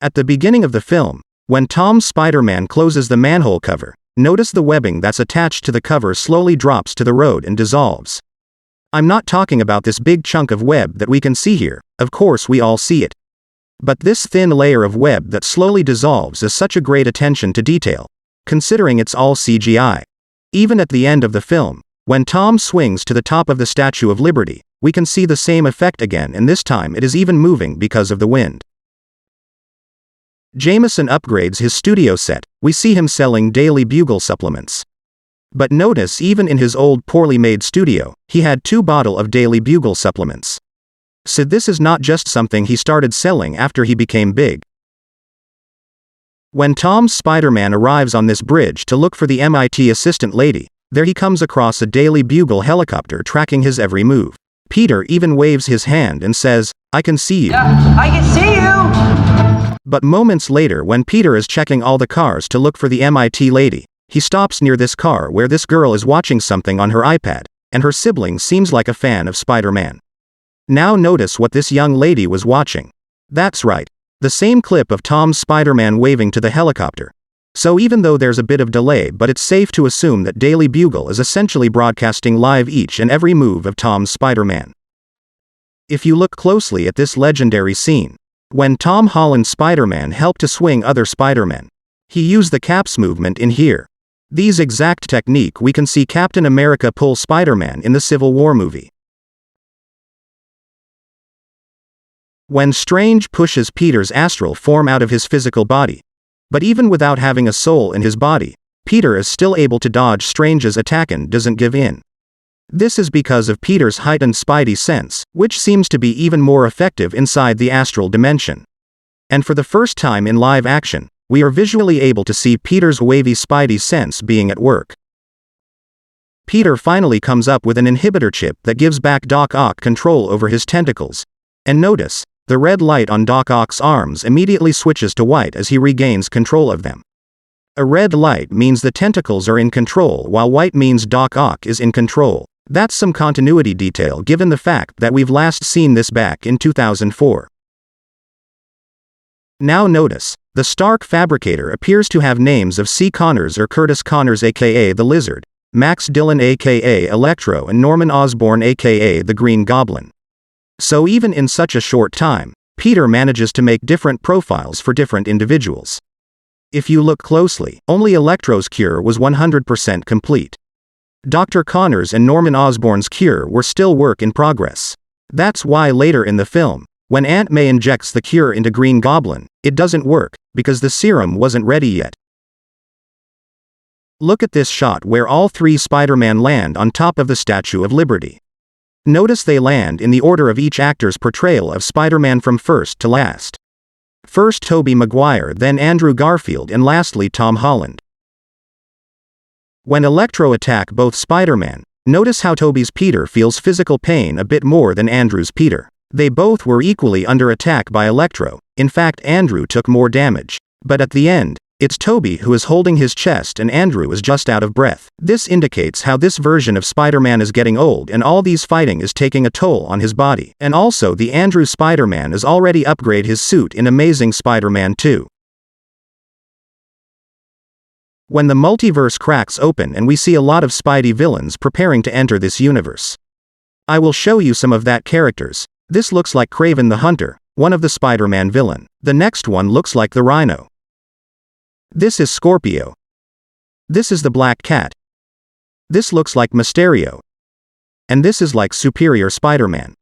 At the beginning of the film, when Tom's Spider-Man closes the manhole cover, notice the webbing that's attached to the cover slowly drops to the road and dissolves. I'm not talking about this big chunk of web that we can see here, of course we all see it. But this thin layer of web that slowly dissolves is such a great attention to detail, considering it's all CGI. Even at the end of the film, when Tom swings to the top of the Statue of Liberty, we can see the same effect again, and this time it is even moving because of the wind. Jameson upgrades his studio set. We see him selling Daily Bugle supplements. But notice, even in his old poorly made studio, he had 2 bottles of Daily Bugle supplements. So this is not just something he started selling after he became big. When Tom's Spider-Man arrives on this bridge to look for the MIT assistant lady, there he comes across a Daily Bugle helicopter tracking his every move. Peter even waves his hand and says, "I can see you." Yeah, I can see you! But moments later, when Peter is checking all the cars to look for the MIT lady, he stops near this car where this girl is watching something on her iPad, and her sibling seems like a fan of Spider-Man. Now notice what this young lady was watching. That's right, the same clip of Tom's Spider-Man waving to the helicopter. So even though there's a bit of delay, but it's safe to assume that Daily Bugle is essentially broadcasting live each and every move of Tom's Spider-Man. If you look closely at this legendary scene, when Tom Holland's Spider-Man helped to swing other Spider-Men, he used the caps movement in here. These exact technique we can see Captain America pull Spider-Man in the Civil War movie. When Strange pushes Peter's astral form out of his physical body. But even without having a soul in his body, Peter is still able to dodge Strange's attack and doesn't give in. This is because of Peter's heightened Spidey sense, which seems to be even more effective inside the astral dimension. And for the first time in live action, we are visually able to see Peter's wavy Spidey sense being at work. Peter finally comes up with an inhibitor chip that gives back Doc Ock control over his tentacles. And notice, the red light on Doc Ock's arms immediately switches to white as he regains control of them. A red light means the tentacles are in control, while white means Doc Ock is in control. That's some continuity detail given the fact that we've last seen this back in 2004. Now notice, the Stark Fabricator appears to have names of C. Connors or Curtis Connors aka the Lizard, Max Dillon aka Electro, and Norman Osborn aka the Green Goblin. So even in such a short time, Peter manages to make different profiles for different individuals. If you look closely, only Electro's cure was 100% complete. Dr. Connors and Norman Osborn's cure were still work in progress. That's why later in the film, when Aunt May injects the cure into Green Goblin, it doesn't work, because the serum wasn't ready yet. Look at this shot where all 3 Spider-Man land on top of the Statue of Liberty. Notice they land in the order of each actor's portrayal of Spider-Man from first to last. First Tobey Maguire, then Andrew Garfield, and lastly Tom Holland. When Electro attack both Spider-Man, notice how Tobey's Peter feels physical pain a bit more than Andrew's Peter. They both were equally under attack by Electro. In fact, Andrew took more damage. But at the end, it's Tobey who is holding his chest and Andrew is just out of breath. This indicates how this version of Spider-Man is getting old and all these fighting is taking a toll on his body. And also the Andrew Spider-Man is already upgrade his suit in Amazing Spider-Man 2. When the multiverse cracks open and we see a lot of Spidey villains preparing to enter this universe. I will show you some of that characters. This looks like Kraven the Hunter, one of the Spider-Man villain. The next one looks like the Rhino. This is Scorpio. This is the Black Cat. This looks like Mysterio. And this is like Superior Spider-Man.